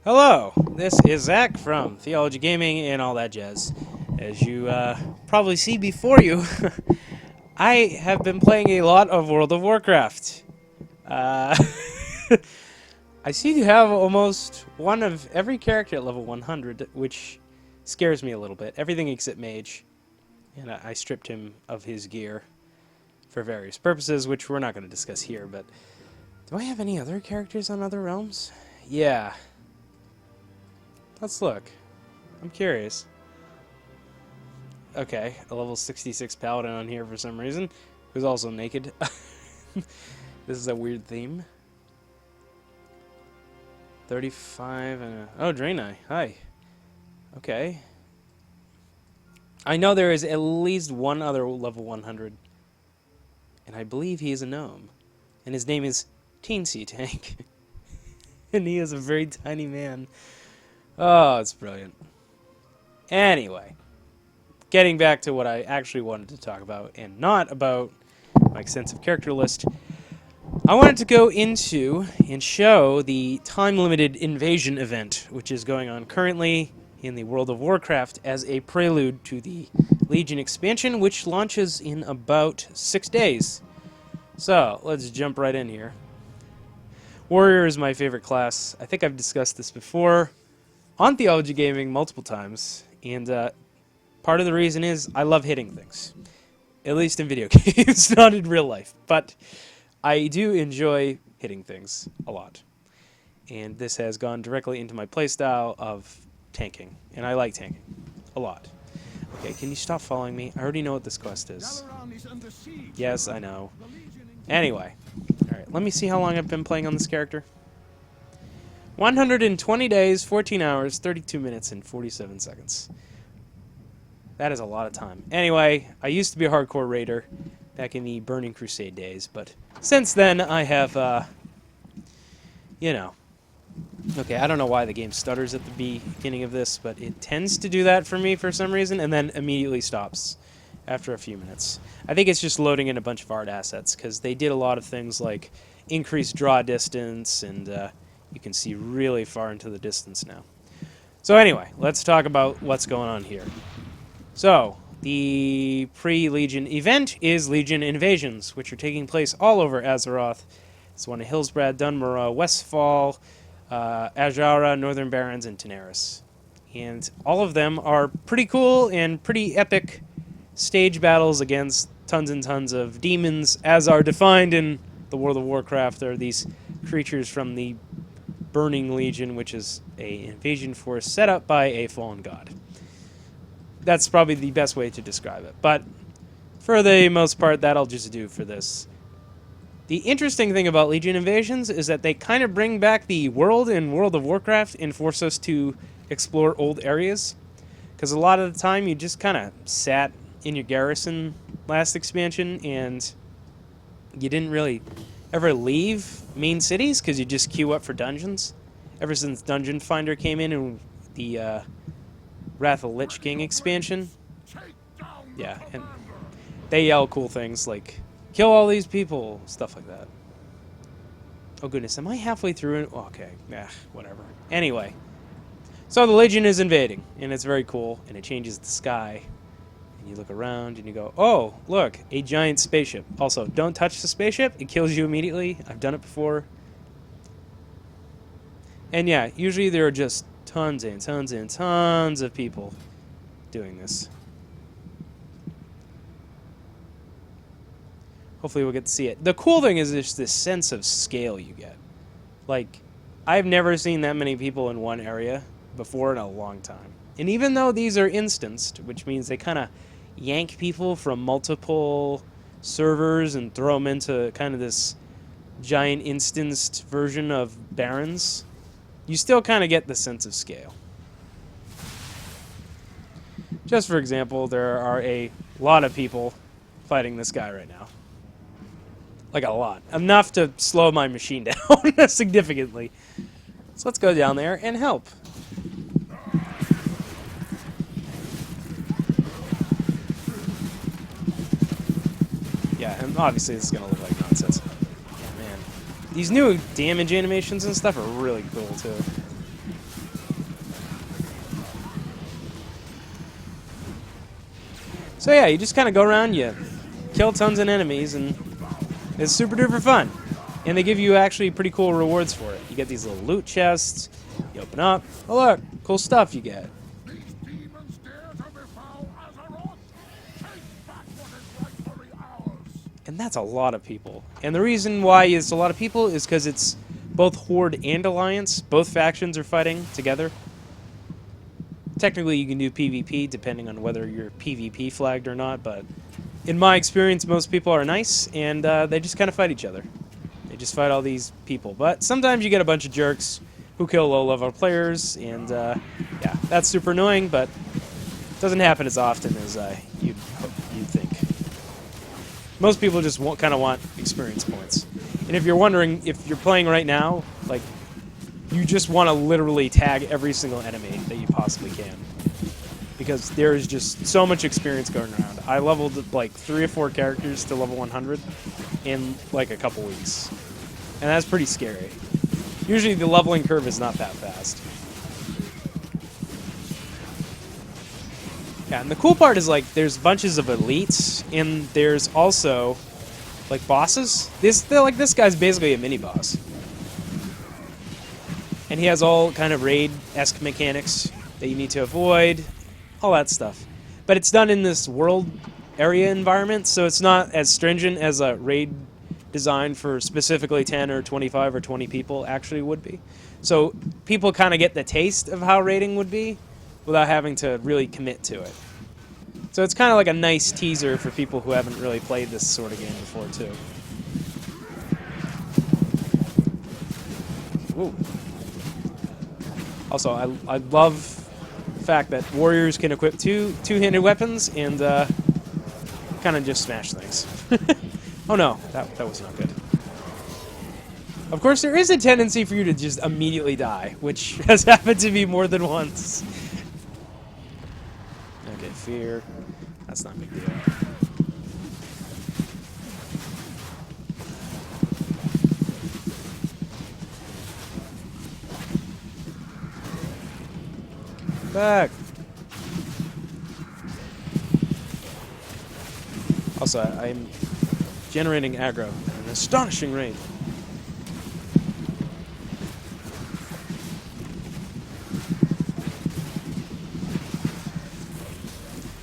Hello, this is Zach from Theology Gaming and all that jazz. As you probably see before you, I have been playing a lot of World of Warcraft. Uh, I see you have almost one of every character at level 100, which scares me a little bit. Everything except Mage, and I stripped him of his gear for various purposes, which we're not going to discuss here, but do I have any other characters on other realms? Yeah. Let's look. I'm curious. Okay, a level 66 paladin on here for some reason, who's also naked. This is a weird theme. 35 and oh, Draenei. Hi. Okay. I know there is at least one other level 100, and I believe he is a gnome, and his name is Teensy Tank, and he is a very tiny man. Oh, it's brilliant. Anyway, getting back to what I actually wanted to talk about, and not about my extensive character list, I wanted to go into and show the time-limited invasion event, which is going on currently in the World of Warcraft as a prelude to the Legion expansion, which launches in about 6 days. So, let's jump right in here. Warrior is my favorite class. I think I've discussed this before on Theology Gaming multiple times, and part of the reason is I love hitting things. At least in video games, not in real life. But I do enjoy hitting things a lot. And this has gone directly into my playstyle of tanking. And I like tanking a lot. Okay, can you stop following me? I already know what this quest is. Yes, I know. Anyway, alright, let me see how long I've been playing on this character. 120 days, 14 hours, 32 minutes, and 47 seconds. That is a lot of time. Anyway, I used to be a hardcore raider back in the Burning Crusade days, but since then I have, you know. Okay, I don't know why the game stutters at the beginning of this, but it tends to do that for me for some reason, and then immediately stops after a few minutes. I think it's just loading in a bunch of art assets, because they did a lot of things like increased draw distance, and you can see really far into the distance now. So anyway, let's talk about what's going on here. So, the pre-Legion event is Legion invasions, which are taking place all over Azeroth. It's one of Hillsbrad, Dunmurra, Westfall, Azshara, Northern Barrens, and Tenaris. And all of them are pretty cool and pretty epic stage battles against tons and tons of demons, as are defined in the World of Warcraft. There are these creatures from the Burning Legion, which is an invasion force set up by a fallen god. That's probably the best way to describe it. But for the most part, that'll just do for this. The interesting thing about Legion invasions is that they kind of bring back the world in World of Warcraft and force us to explore old areas. Because a lot of the time you just kind of sat in your garrison last expansion and you didn't really ever leave main cities because you just queue up for dungeons. Ever since Dungeon Finder came in the Wrath of Lich King expansion. Yeah, and they yell cool things like, kill all these people, stuff like that. Oh goodness, am I halfway through it? Okay, whatever. Anyway, so the Legion is invading, and it's very cool, and it changes the sky. And you look around, and you go, oh, look, a giant spaceship. Also, don't touch the spaceship, it kills you immediately. I've done it before. And yeah, usually there are just tons and tons and tons of people doing this. Hopefully we'll get to see it. The cool thing is just this sense of scale you get. Like, I've never seen that many people in one area before in a long time. And even though these are instanced, which means they kind of yank people from multiple servers and throw them into kind of this giant instanced version of Barons, you still kind of get the sense of scale. Just for example, there are a lot of people fighting this guy right now. Like a lot. Enough to slow my machine down significantly. So let's go down there and help. Yeah, and obviously this is going to look like nonsense. Yeah, man. These new damage animations and stuff are really cool, too. So yeah, you just kind of go around, you kill tons of enemies, and it's super duper fun. And they give you actually pretty cool rewards for it. You get these little loot chests, you open up, oh look, cool stuff you get. And that's a lot of people. And the reason why it's a lot of people is because it's both Horde and Alliance. Both factions are fighting together. Technically, you can do PvP depending on whether you're PvP flagged or not, but in my experience, most people are nice, and they just kind of fight each other. They just fight all these people. But sometimes you get a bunch of jerks who kill low-level players, and yeah, that's super annoying, but it doesn't happen as often as you'd think. Most people just kind of want experience points. And if you're wondering, if you're playing right now, like, you just want to literally tag every single enemy that you possibly can. Because there is just so much experience going around. I leveled like 3 or 4 characters to level 100 in like a couple weeks. And that's pretty scary. Usually the leveling curve is not that fast. Yeah, and the cool part is like there's bunches of elites, and there's also like bosses. This guy's basically a mini boss. And he has all kind of raid-esque mechanics that you need to avoid, all that stuff. But it's done in this world area environment, so it's not as stringent as a raid designed for specifically 10 or 25 or 20 people actually would be. So people kind of get the taste of how raiding would be without having to really commit to it. So it's kind of like a nice teaser for people who haven't really played this sort of game before, too. Ooh. Also, I love the fact that warriors can equip two-handed weapons and kind of just smash things. Oh no, that was not good. Of course, there is a tendency for you to just immediately die, which has happened to me more than once. Okay, fear. That's not a big deal. Back. Also, I'm generating aggro at an astonishing rate.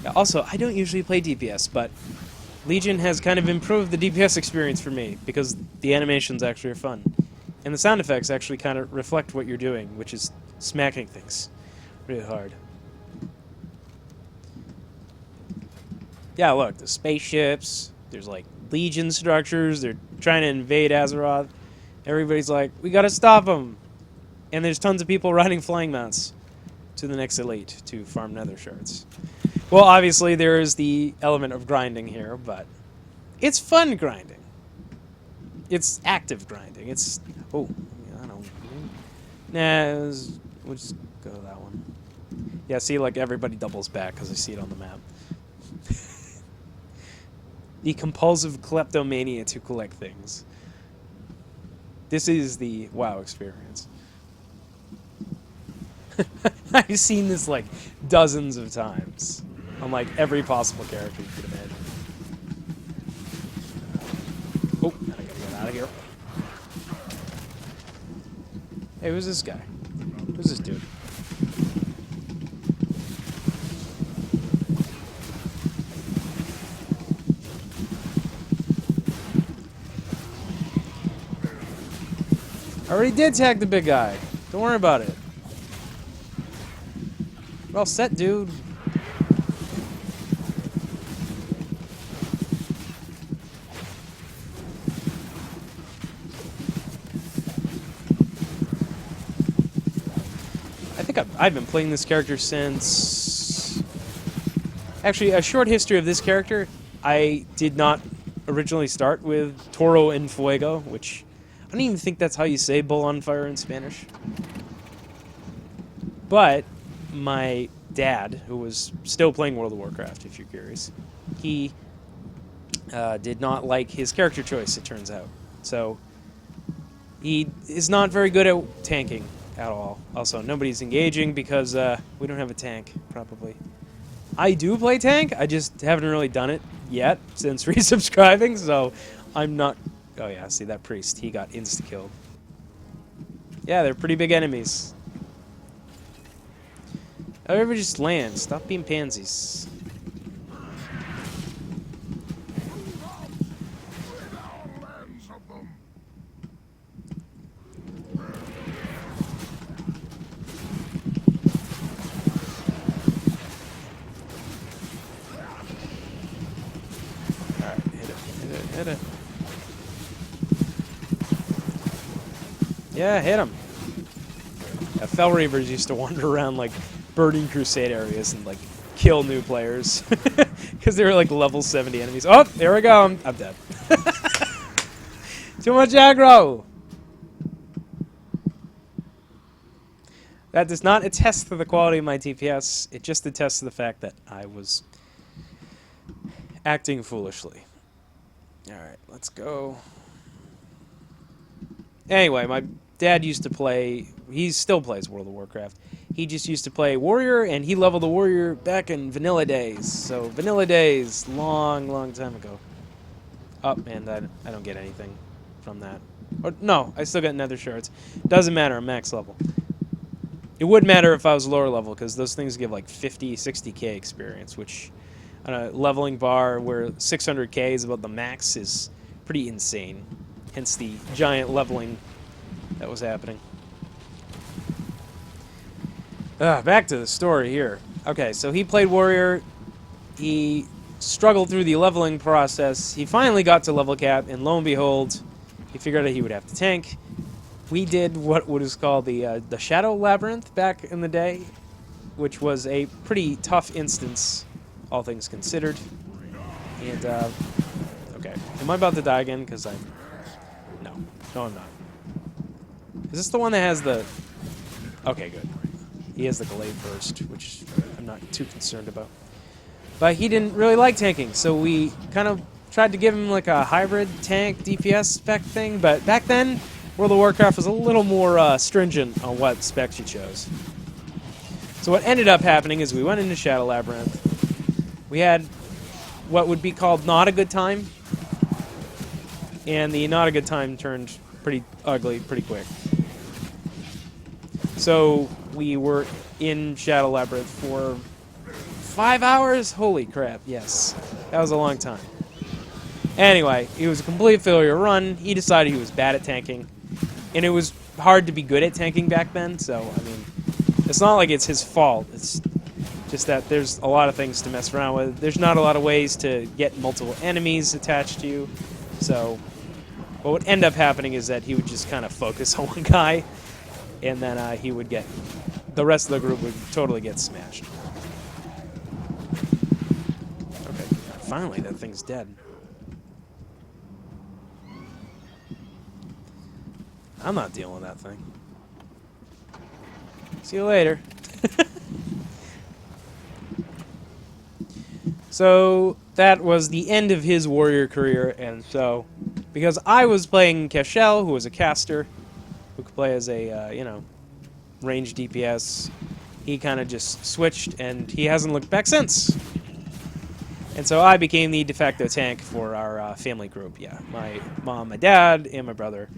Yeah, also, I don't usually play DPS, but Legion has kind of improved the DPS experience for me because the animations actually are fun. And the sound effects actually kind of reflect what you're doing, which is smacking things really hard. Yeah, look, the spaceships, there's like Legion structures, they're trying to invade Azeroth. Everybody's like, we gotta stop them. And there's tons of people riding flying mounts to the next elite to farm nether shards. Well, obviously there is the element of grinding here, but it's fun grinding. It's active grinding. It's, oh, I don't know. Nah, we'll just go to that one. Yeah, see, like, everybody doubles back because I see it on the map. The compulsive kleptomania to collect things. This is the WoW experience. I've seen this, like, dozens of times on, like, every possible character you could imagine. Oh, I gotta get out of here. Hey, who's this guy? Who's this dude? I already did tag the big guy. Don't worry about it. We're all set, dude. I think I've been playing this character since... Actually, a short history of this character. I did not originally start with Toro en Fuego, which... I don't even think that's how you say bull on fire in Spanish. But my dad, who was still playing World of Warcraft, if you're curious, he did not like his character choice, it turns out. So he is not very good at tanking at all. Also, nobody's engaging because we don't have a tank, probably. I do play tank. I just haven't really done it yet since resubscribing, so I'm not... Oh yeah, see that priest, he got insta-killed. Yeah, they're pretty big enemies. Everybody just land. Stop being pansies. Alright, hit it. Yeah, hit him. Yeah, Fel Reavers used to wander around like Burning Crusade areas and like kill new players because they were like level 70 enemies. Oh, there we go. I'm dead. Too much aggro. That does not attest to the quality of my DPS. It just attests to the fact that I was acting foolishly. Alright, let's go. Anyway, my dad used to play... He still plays World of Warcraft. He just used to play Warrior, and he leveled the Warrior back in vanilla days. So, vanilla days, long, long time ago. Oh, man, I don't get anything from that. Or, no, I still got nether shards. Doesn't matter, I'm max level. It would matter if I was lower level, because those things give like 50, 60k experience, which on a leveling bar where 600k is about the max is pretty insane. Hence the giant leveling that was happening. Back to the story here. Okay, so he played Warrior. He struggled through the leveling process. He finally got to level cap, and lo and behold, he figured out he would have to tank. We did what was called the Shadow Labyrinth back in the day, which was a pretty tough instance, all things considered. And, okay. Am I about to die again? Because I'm... No. No, I'm not. Is this the one that has the... Okay, good. He has the Glaive Burst, which I'm not too concerned about. But he didn't really like tanking, so we kind of tried to give him like a hybrid tank DPS spec thing, but back then, World of Warcraft was a little more stringent on what specs you chose. So what ended up happening is we went into Shadow Labyrinth. We had what would be called not a good time, and the not a good time turned pretty ugly pretty quick. So we were in Shadow Labyrinth for 5 hours? Holy crap, yes. That was a long time. Anyway, it was a complete failure run. He decided he was bad at tanking. And it was hard to be good at tanking back then, so, I mean, it's not like it's his fault. It's just that there's a lot of things to mess around with. There's not a lot of ways to get multiple enemies attached to you. So, what would end up happening is that he would just kind of focus on one guy, and then he would get... The rest of the group would totally get smashed. Okay, finally that thing's dead. I'm not dealing with that thing. See you later. So, that was the end of his warrior career, and so, because I was playing Cashel, who was a caster, who could play as a, you know, range DPS, he kind of just switched, and he hasn't looked back since. And so I became the de facto tank for our family group, yeah. My mom, my dad, and my brother.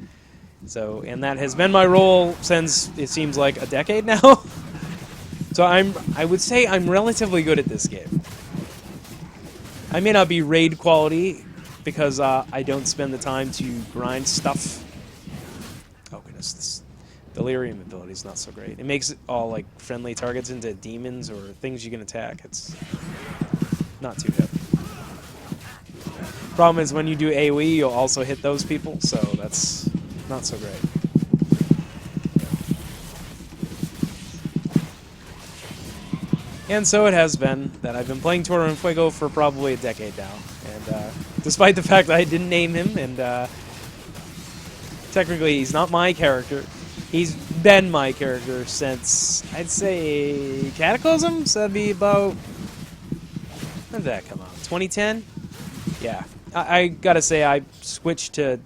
So, and that has been my role since, it seems like, a decade now. So I would say I'm relatively good at this game. I may not be raid quality, because I don't spend the time to grind stuff. Oh goodness, this delirium ability is not so great. It makes all like friendly targets into demons or things you can attack. It's not too good. Problem is when you do AoE, you'll also hit those people, so that's not so great. And so it has been that I've been playing Toro and Fuego for probably a decade now. And despite the fact that I didn't name him, and technically he's not my character, he's been my character since, I'd say, Cataclysm? So that'd be about... When did that come out? 2010? Yeah. I gotta say, I switched to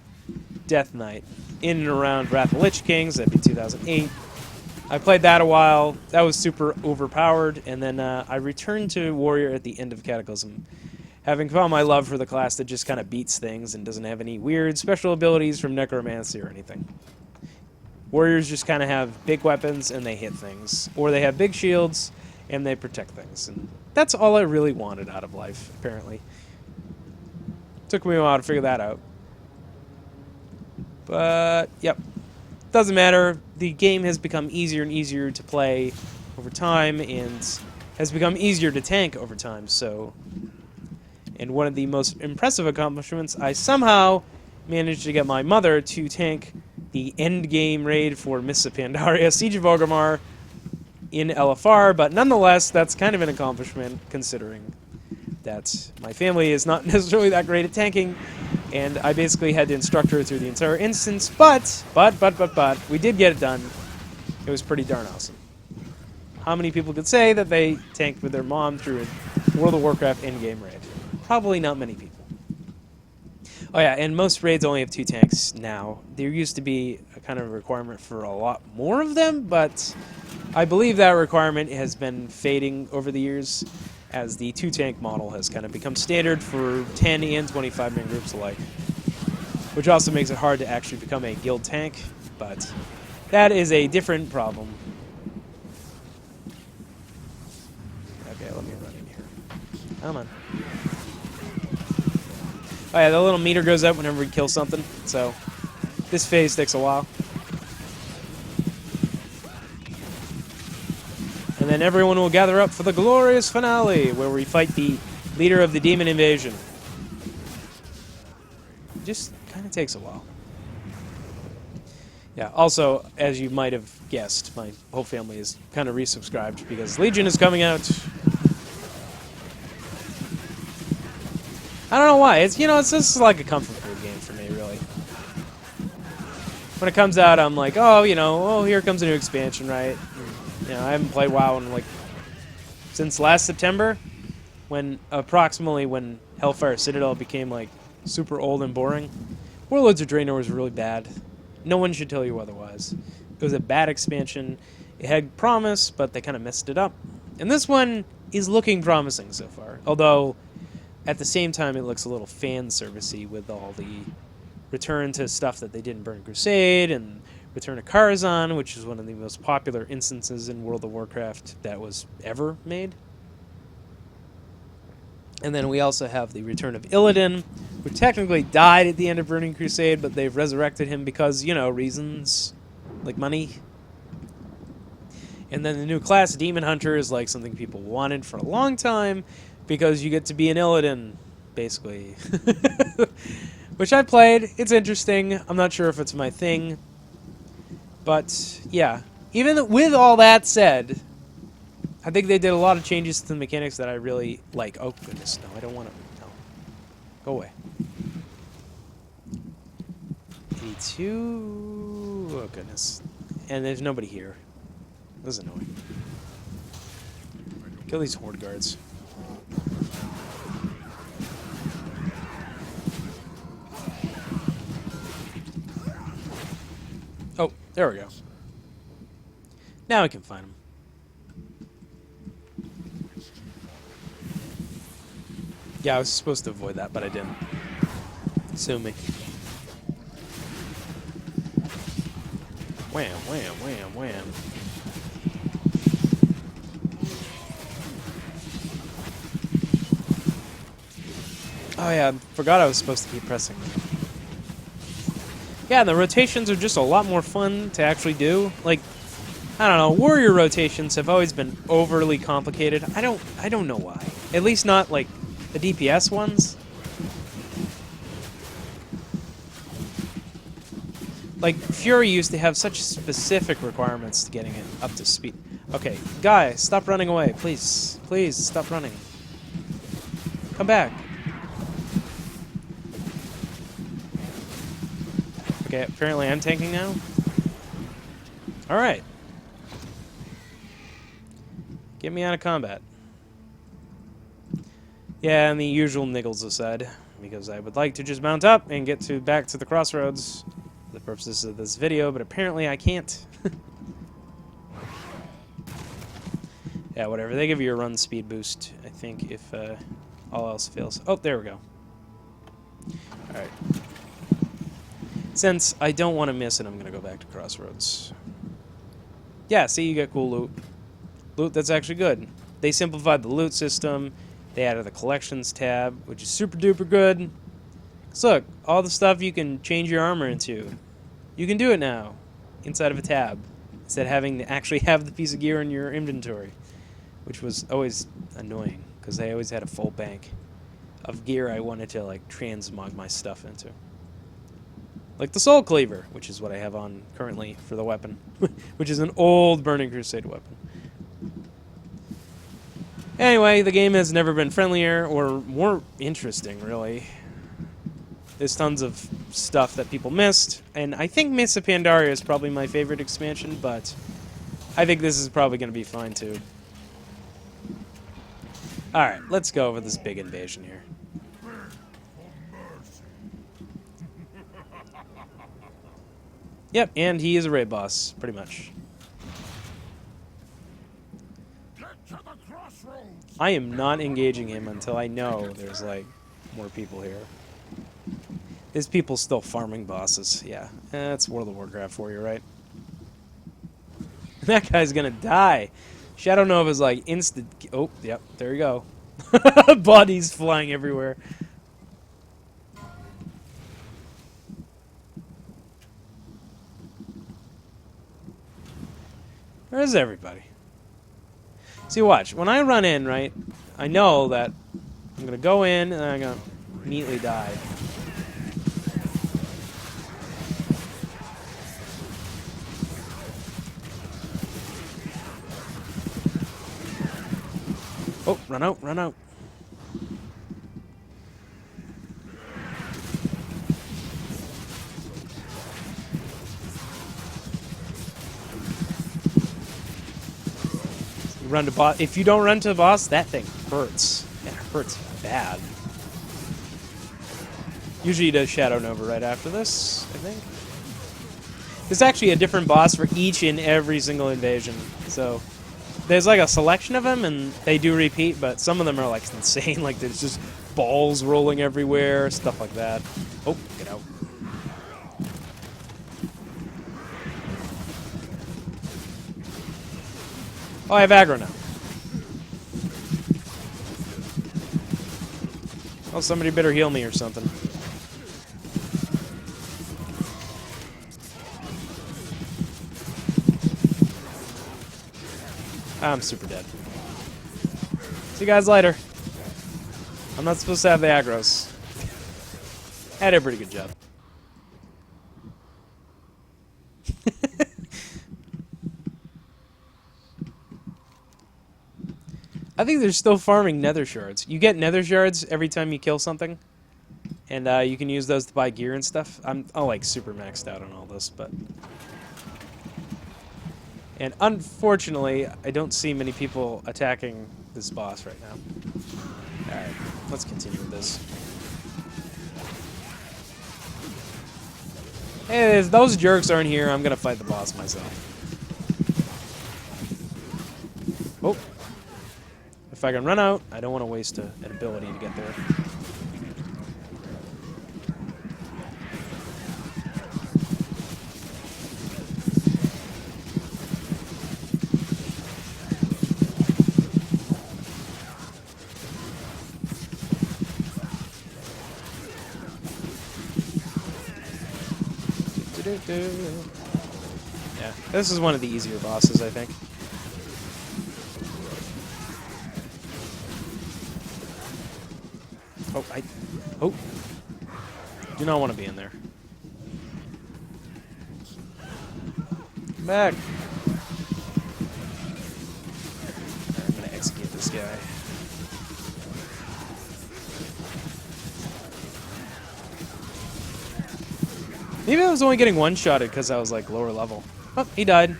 Death Knight in and around Wrath of Lich Kings. That'd be 2008. I played that a while. That was super overpowered, and then I returned to Warrior at the end of Cataclysm, having found my love for the class that just kind of beats things and doesn't have any weird special abilities from Necromancy or anything. Warriors just kind of have big weapons and they hit things, or they have big shields and they protect things, and that's all I really wanted out of life, apparently. Took me a while to figure that out. But, yep. Doesn't matter. The game has become easier and easier to play over time, and has become easier to tank over time, so... And one of the most impressive accomplishments, I somehow managed to get my mother to tank the endgame raid for Mists of Pandaria, Siege of Orgrimmar, in LFR, but nonetheless, that's kind of an accomplishment, considering that my family is not necessarily that great at tanking, and I basically had to instruct her through the entire instance, but, we did get it done. It was pretty darn awesome. How many people could say that they tanked with their mom through a World of Warcraft endgame raid? Probably not many people. Oh yeah, and most raids only have 2 tanks now. There used to be a kind of requirement for a lot more of them, but I believe that requirement has been fading over the years, as the 2-tank model has kind of become standard for 10 and 25-man groups alike, which also makes it hard to actually become a guild tank, but that is a different problem. Okay, let me run in here. Come on. Oh yeah, the little meter goes up whenever we kill something, so this phase takes a while. And then everyone will gather up for the glorious finale, where we fight the leader of the demon invasion. It just kind of takes a while. Yeah, also, as you might have guessed, my whole family is kind of resubscribed because Legion is coming out. I don't know why. It's, you know, it's just like a comfort food game for me, really. When it comes out, I'm like, oh, you know, oh, here comes a new expansion, right? You know, I haven't played WoW in, like, since last September, when, approximately when Hellfire Citadel became, like, super old and boring. Warlords of Draenor was really bad. No one should tell you otherwise. It was a bad expansion. It had promise, but they kind of messed it up. And this one is looking promising so far, although at the same time, it looks a little fan-servicey with all the return to stuff that they did in Burning Crusade, and return to Karazhan, which is one of the most popular instances in World of Warcraft that was ever made. And then we also have the return of Illidan, who technically died at the end of Burning Crusade, but they've resurrected him because, you know, reasons, like money. And then the new class, Demon Hunter, is like something people wanted for a long time, because you get to be an Illidan, basically. Which I played. It's interesting. I'm not sure if it's my thing. But, yeah. Even with all that said, I think they did a lot of changes to the mechanics that I really like. Oh, goodness. No, I don't want to. No. Go away. 82. Oh, goodness. And there's nobody here. This is annoying. Kill these horde guards. Oh, there we go. Now I can find him. Yeah, I was supposed to avoid that, but I didn't. Sue me. Wham, wham, wham, wham. Oh yeah, I forgot I was supposed to keep pressing. Yeah, the rotations are just a lot more fun to actually do. Like, I don't know, warrior rotations have always been overly complicated. I don't know why. At least not like the DPS ones. Like, Fury used to have such specific requirements to getting it up to speed. Okay, guy, stop running away, please. Please, stop running. Come back. Okay, apparently I'm tanking now. Alright. Get me out of combat. Yeah, and the usual niggles aside, because I would like to just mount up and get back to the crossroads for the purposes of this video, but apparently I can't. Yeah, whatever. They give you a run speed boost, I think, if all else fails. Oh, there we go. Alright. Since I don't want to miss it, I'm going to go back to Crossroads. Yeah, see, you get cool loot. Loot that's actually good. They simplified the loot system. They added the collections tab, which is super duper good. So look, all the stuff you can change your armor into, you can do it now inside of a tab, instead of having to actually have the piece of gear in your inventory, which was always annoying because I always had a full bank of gear I wanted to like transmog my stuff into. Like the Soul Cleaver, which is what I have on currently for the weapon, which is an old Burning Crusade weapon. Anyway, the game has never been friendlier or more interesting, really. There's tons of stuff that people missed, and I think Mists of Pandaria is probably my favorite expansion, but I think this is probably going to be fine too. Alright, let's go over this big invasion here. Yep, and he is a raid boss, pretty much. I am not engaging him until I know there's, like, more people here. There's people still farming bosses, yeah. That's World of Warcraft for you, right? That guy's gonna die. Shadow Nova's like instant... Oh, yep, there you go. Bodies flying everywhere. Where's everybody? See, watch. When I run in, right, I know that I'm going to go in and I'm going to immediately die. Oh, run out, run out. Run to boss. If you don't run to the boss, that thing hurts. It hurts bad. Usually he does Shadow Nova right after this, I think. There's actually a different boss for each and every single invasion. So there's like a selection of them, and they do repeat, but some of them are like insane. Like there's just balls rolling everywhere, stuff like that. Oh, get out. Oh, I have aggro now. Oh, somebody better heal me or something. I'm super dead. See you guys later. I'm not supposed to have the aggros. I did a pretty good job. I think they're still farming nether shards. You get nether shards every time you kill something, and you can use those to buy gear and stuff. I'm like super maxed out on all this, but... And unfortunately, I don't see many people attacking this boss right now. Alright, let's continue with this. Hey, if those jerks aren't here, I'm gonna fight the boss myself. Oh. If I can run out, I don't want to waste an ability to get there. Yeah, this is one of the easier bosses, I think. Oh, do not want to be in there. Come back. I'm gonna execute this guy. Maybe I was only getting one-shotted because I was like lower level. Oh, he died.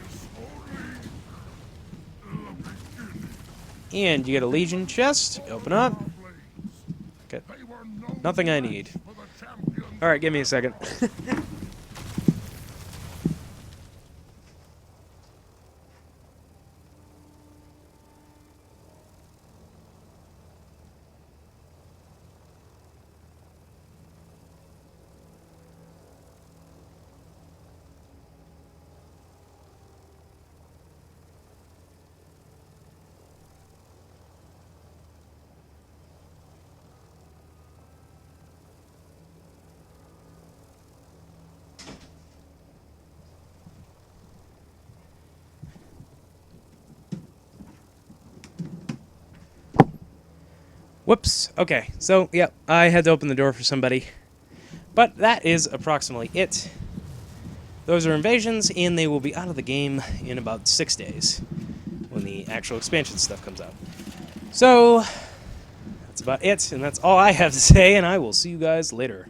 And you get a Legion chest. Open up. Good. Nothing I need. Alright, give me a second. Whoops. Okay, so, yeah, I had to open the door for somebody. But that is approximately it. Those are invasions, and they will be out of the game in about 6 days, when the actual expansion stuff comes out. So, that's about it, and that's all I have to say, and I will see you guys later.